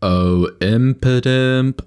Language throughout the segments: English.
Oh, Imidimp,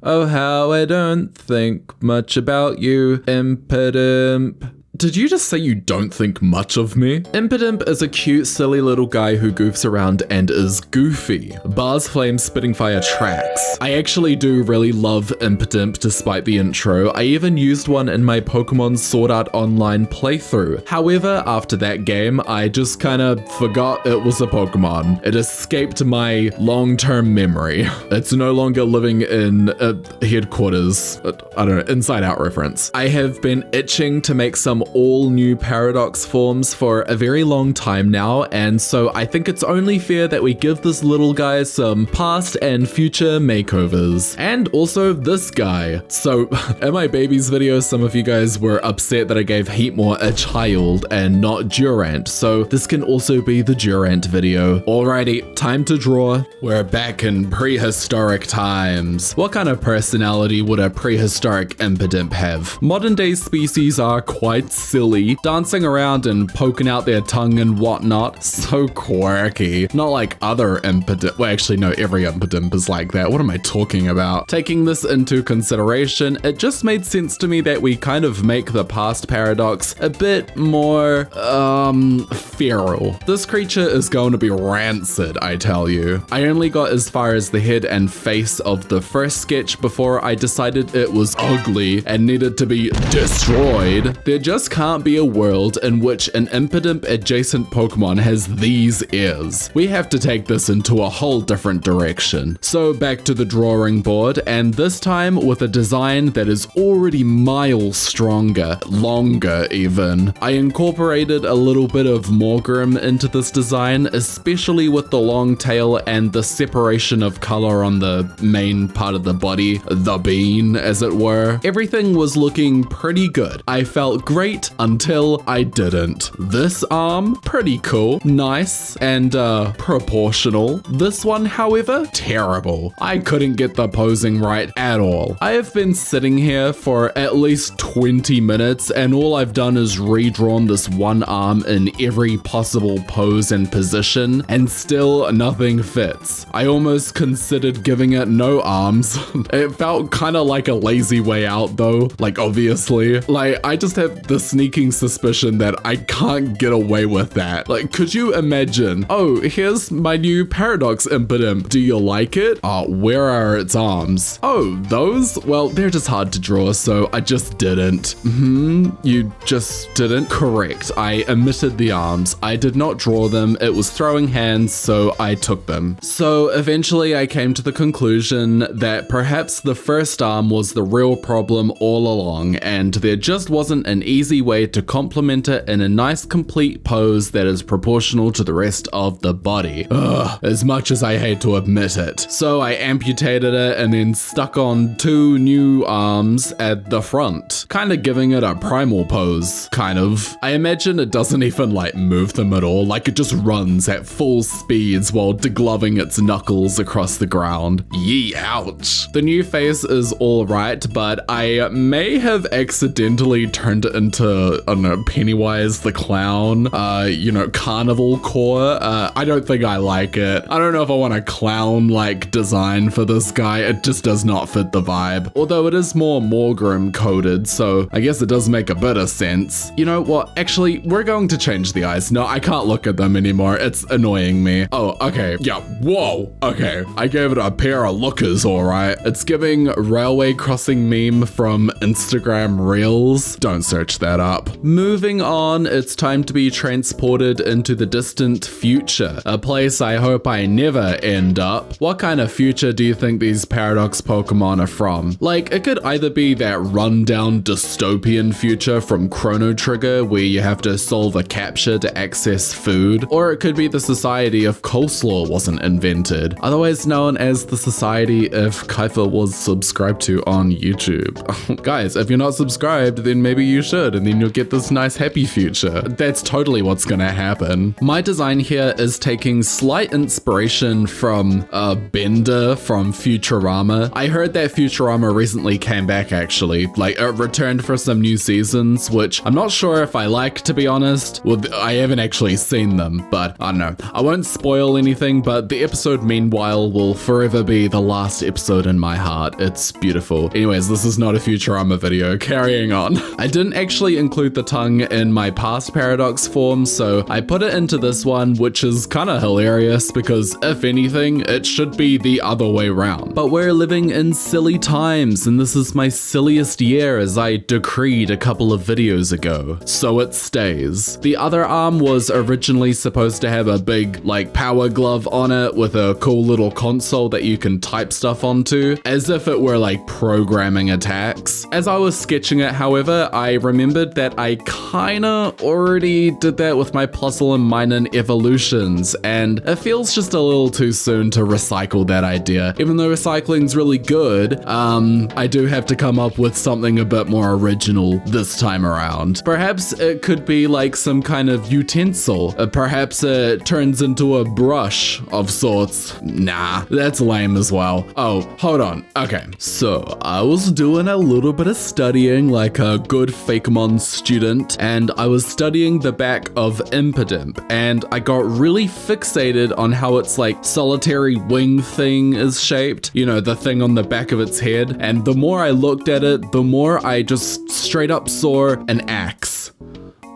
oh, how I don't think much about you, Imidimp. Did you just say you don't think much of me? Imidimp is a cute, silly little guy who goofs around and is goofy. Bars, flames, spitting fire, tracks. I actually do really love Imidimp despite the intro. I even used one in my Pokémon Sword Art Online playthrough. However, after that game, I just kinda forgot it was a Pokémon. It escaped my long-term memory. It's no longer living in headquarters. I don't know, Inside Out reference. I have been itching to make some all new Paradox forms for a very long time now, and so I think it's only fair that we give this little guy some past and future makeovers. And also this guy. So in my babies video, some of you guys were upset that I gave Heatmore a child and not Durant, so this can also be the Durant video. Alrighty, time to draw. We're back in prehistoric times. What kind of personality would a prehistoric Imidimp have? Modern day species are quite silly, dancing around and poking out their tongue and whatnot. So quirky. Not like other Imidimp. Well, actually, no, every Imidimp is like that. What am I talking about? Taking this into consideration, it just made sense to me that we kind of make the past Paradox a bit more, feral. This creature is going to be rancid, I tell you. I only got as far as the head and face of the first sketch before I decided it was ugly and needed to be destroyed. There just can't be a world in which an Imidimp adjacent Pokemon has these ears. We have to take this into a whole different direction. So back to the drawing board, and this time with a design that is already miles stronger, longer even. I incorporated a little bit of Morgrim into this design, especially with the long tail and the separation of color on the main part of the body, the bean as it were. Everything was looking pretty good. I felt great until I didn't. This arm, pretty cool, nice, and proportional. This one, however, terrible. I couldn't get the posing right at all. I have been sitting here for at least 20 minutes and all I've done is redrawn this one arm in every possible pose and position, and still nothing fits. I almost considered giving it no arms. It felt kind of like a lazy way out though, like obviously. Like, I just have the sneaking suspicion that I can't get away with that. Like, could you imagine, oh, here's my new Paradox Imidimp. Do you like it? Where are its arms? Oh, those? Well, they're just hard to draw, so I just didn't. You just didn't? Correct. I omitted the arms. I did not draw them. It was throwing hands, so I took them. So eventually I came to the conclusion that perhaps the first arm was the real problem all along, and there just wasn't an easy way to complement it in a nice complete pose that is proportional to the rest of the body. Ugh, as much as I hate to admit it. So I amputated it and then stuck on 2 new arms at the front, kind of giving it a primal pose, kind of. I imagine it doesn't even like move them at all, like it just runs at full speeds while degloving its knuckles across the ground. Yee, ouch. The new face is alright, but I may have accidentally turned it into, I don't know, Pennywise the Clown, carnival core. I don't think I like it. I don't know if I want a clown-like design for this guy. It just does not fit the vibe. Although it is more Morgrim coded, so I guess it does make a bit of sense. You know what? Actually, we're going to change the eyes. No, I can't look at them anymore. It's annoying me. Oh, okay. Yeah, whoa. Okay, I gave it a pair of lookers, alright. It's giving railway crossing meme from Instagram Reels. Don't search that up. Moving on, it's time to be transported into the distant future, a place I hope I never end up. What kind of future do you think these Paradox Pokemon are from? Like, it could either be that rundown dystopian future from Chrono Trigger where you have to solve a captcha to access food, or it could be the society if coleslaw wasn't invented, otherwise known as the society if Kaifa was subscribed to on YouTube. Guys, if you're not subscribed, then maybe you should, and then you'll get this nice happy future. That's totally what's gonna happen. My design here is taking slight inspiration from Bender from Futurama. I heard that Futurama recently came back actually, like it returned for some new seasons, which I'm not sure if I like, to be honest. Well, I haven't actually seen them, but I don't know. I won't spoil anything, but the episode meanwhile will forever be the last episode in my heart. It's beautiful. Anyways, this is not a Futurama video. Carrying on. I didn't actually include the tongue in my past paradox form, so I put it into this one, which is kind of hilarious because if anything, it should be the other way around. But we're living in silly times, and this is my silliest year as I decreed a couple of videos ago. So it stays. The other arm was originally supposed to have a big, like, power glove on it with a cool little console that you can type stuff onto, as if it were like programming attacks. As I was sketching it, however, I remembered that I kinda already did that with my Puzzle and Minun evolutions, and it feels just a little too soon to recycle that idea. Even though recycling's really good, I do have to come up with something a bit more original this time around. Perhaps it could be like some kind of utensil. Perhaps it turns into a brush of sorts. Nah, that's lame as well. Oh, hold on. Okay, so I was doing a little bit of studying like a good fakemon student, and I was studying the back of Imidimp, and I got really fixated on how its like solitary wing thing is shaped, you know, the thing on the back of its head, and the more I looked at it, the more I just straight up saw an axe.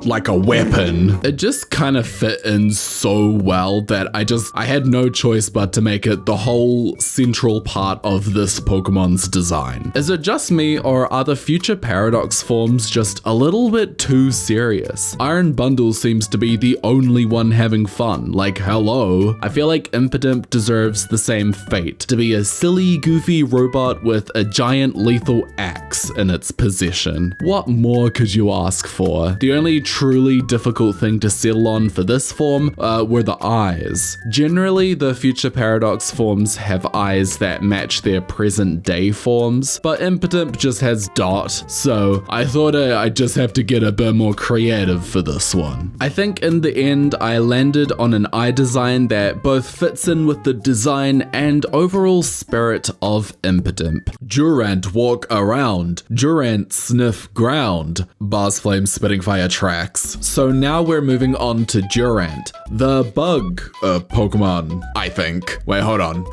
Like a weapon. It just kind of fit in so well that I had no choice but to make it the whole central part of this Pokemon's design. Is it just me, or are the future paradox forms just a little bit too serious? Iron Bundle seems to be the only one having fun. Like, hello. I feel like Imidimp deserves the same fate, to be a silly, goofy robot with a giant lethal axe in its possession. What more could you ask for? The only truly difficult thing to settle on for this form were the eyes. Generally, the future paradox forms have eyes that match their present day forms, but Imidimp just has dot, so I thought I'd just have to get a bit more creative for this one. I think in the end, I landed on an eye design that both fits in with the design and overall spirit of Imidimp. Durant walk around, Durant sniff ground, Bars Flame spitting fire tracks. So now we're moving on to Durant, the bug Pokemon, I think. Wait, hold on.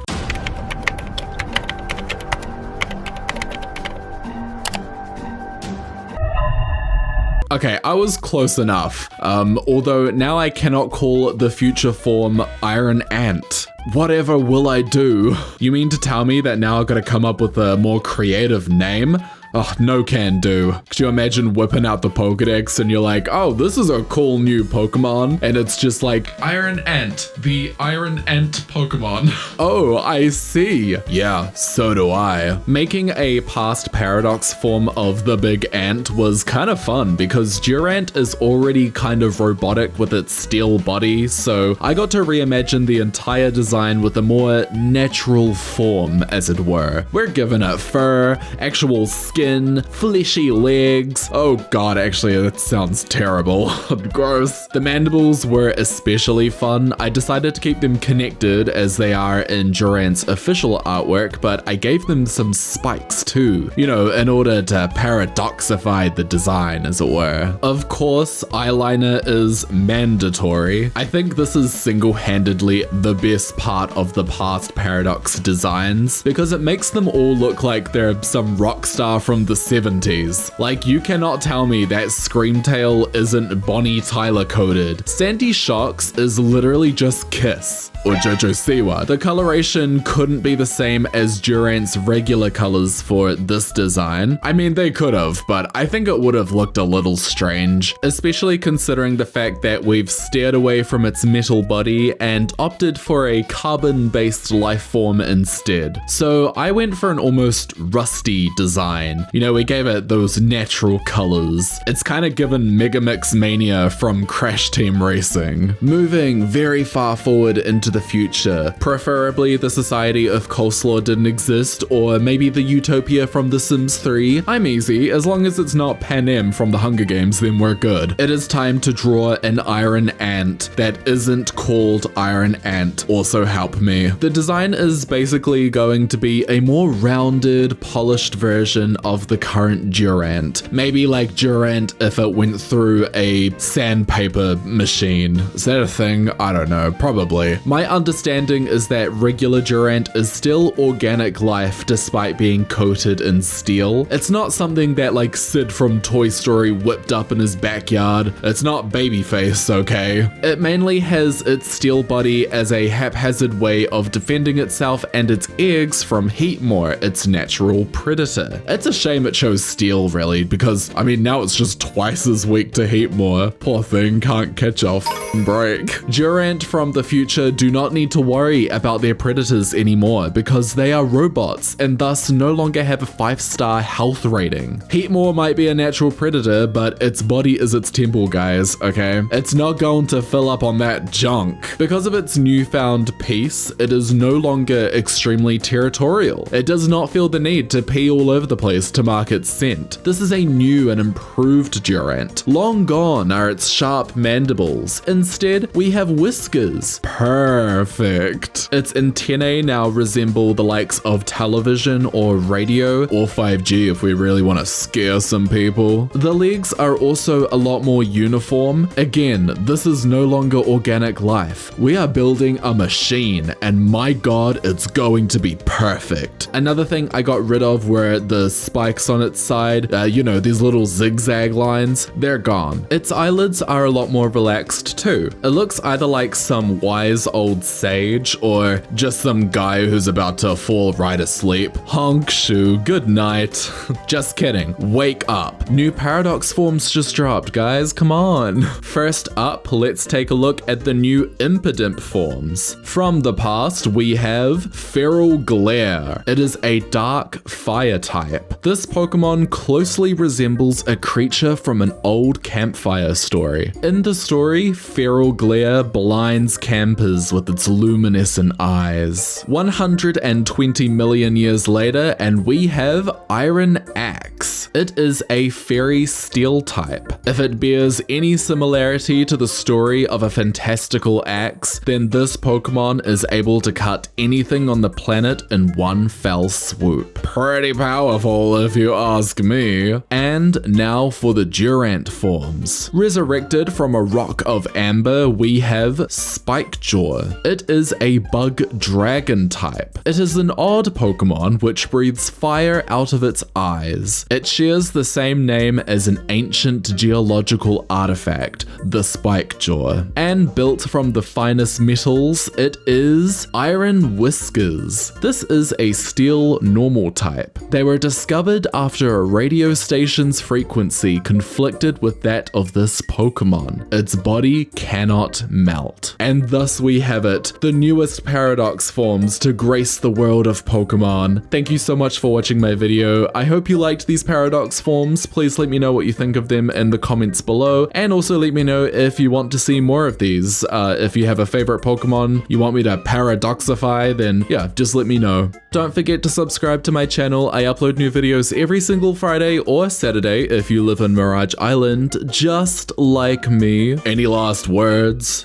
Okay, I was close enough, although now I cannot call the future form Iron Ant. Whatever will I do? You mean to tell me that now I've got to come up with a more creative name? Oh, no can do. Could you imagine whipping out the Pokedex and you're like, oh, this is a cool new Pokemon, and it's just like, Iron Ant, the Iron Ant Pokemon. Oh, I see. Yeah, so do I. Making a past paradox form of the big ant was kind of fun because Durant is already kind of robotic with its steel body, so I got to reimagine the entire design with a more natural form, as it were. We're given it fur, actual skin, fleshy legs. Oh god, actually that sounds terrible. Gross. The mandibles were especially fun. I decided to keep them connected as they are in Durant's official artwork, but I gave them some spikes too, you know, in order to paradoxify the design, as it were. Of course, eyeliner is mandatory. I think this is single-handedly the best part of the past paradox designs because it makes them all look like they're some rock star from the 70s. Like, you cannot tell me that Screamtail isn't Bonnie Tyler coded. Sandy Shocks is literally just Kiss. Or Jojo Siwa. The coloration couldn't be the same as Durant's regular colors for this design. I mean, they could have, but I think it would have looked a little strange, especially considering the fact that we've steered away from its metal body and opted for a carbon-based life form instead. So I went for an almost rusty design. You know, we gave it those natural colors. It's kind of given Megamix Mania from Crash Team Racing. Moving very far forward into the future. Preferably the Society of Coleslaw didn't exist, or maybe the Utopia from The Sims 3. I'm easy, as long as it's not Panem from the Hunger Games, then we're good. It is time to draw an Iron Ant that isn't called Iron Ant. Also help me. The design is basically going to be a more rounded, polished version of the current Durant. Maybe like Durant if it went through a sandpaper machine. Is that a thing? I don't know, probably. My understanding is that regular Durant is still organic life despite being coated in steel. It's not something that like Sid from Toy Story whipped up in his backyard. It's not Babyface, okay? It mainly has its steel body as a haphazard way of defending itself and its eggs from Heatmore, its natural predator. It's a shame it chose steel really, because I mean now it's just twice as weak to Heatmore. Poor thing can't catch a break. Durant from the future do not need to worry about their predators anymore because they are robots and thus no longer have a 5-star health rating. Heatmore might be a natural predator, but its body is its temple, guys, okay? It's not going to fill up on that junk. Because of its newfound peace, it is no longer extremely territorial. It does not feel the need to pee all over the place to mark its scent. This is a new and improved Durant. Long gone are its sharp mandibles. Instead, we have whiskers. Perfect. Its antennae now resemble the likes of television or radio, or 5G if we really want to scare some people. The legs are also a lot more uniform. Again, this is no longer organic life. We are building a machine, and my god, it's going to be perfect. Another thing I got rid of were the spikes on its side. You know, these little zigzag lines. They're gone. Its eyelids are a lot more relaxed too. It looks either like some wise old sage or just some guy who's about to fall right asleep. Honk shoe, good night. Just kidding. Wake up. New paradox forms just dropped, guys. Come on. First up, let's take a look at the new Imidimp forms. From the past, we have Feral Glare. It is a dark fire type. This Pokemon closely resembles a creature from an old campfire story. In the story, Feral Glare blinds campers with its luminescent eyes. 120 million years later, and we have Iron Axe. It is a fairy steel type. If it bears any similarity to the story of a fantastical axe, then this Pokemon is able to cut anything on the planet in one fell swoop. Pretty powerful if you ask me. And now for the Durant forms. Resurrected from a rock of amber, we have Spikejaw. It is a bug dragon type. It is an odd Pokemon which breathes fire out of its eyes. It shares the same name as an ancient geological artifact, the Spikejaw. And built from the finest metals, it is Iron Whiskers. This is a steel normal type. They were discovered after a radio station's frequency conflicted with that of this Pokemon. Its body cannot melt. And thus we have it, the newest paradox forms to grace the world of Pokemon. Thank you so much for watching my video. I hope you liked these paradox forms. Please let me know what you think of them in the comments below, and also let me know if you want to see more of these. If you have a favorite Pokemon you want me to paradoxify, then yeah, just let me know. Don't forget to subscribe to my channel. I upload new videos every single Friday or Saturday if you live in Mirage Island, just like me. Any last words?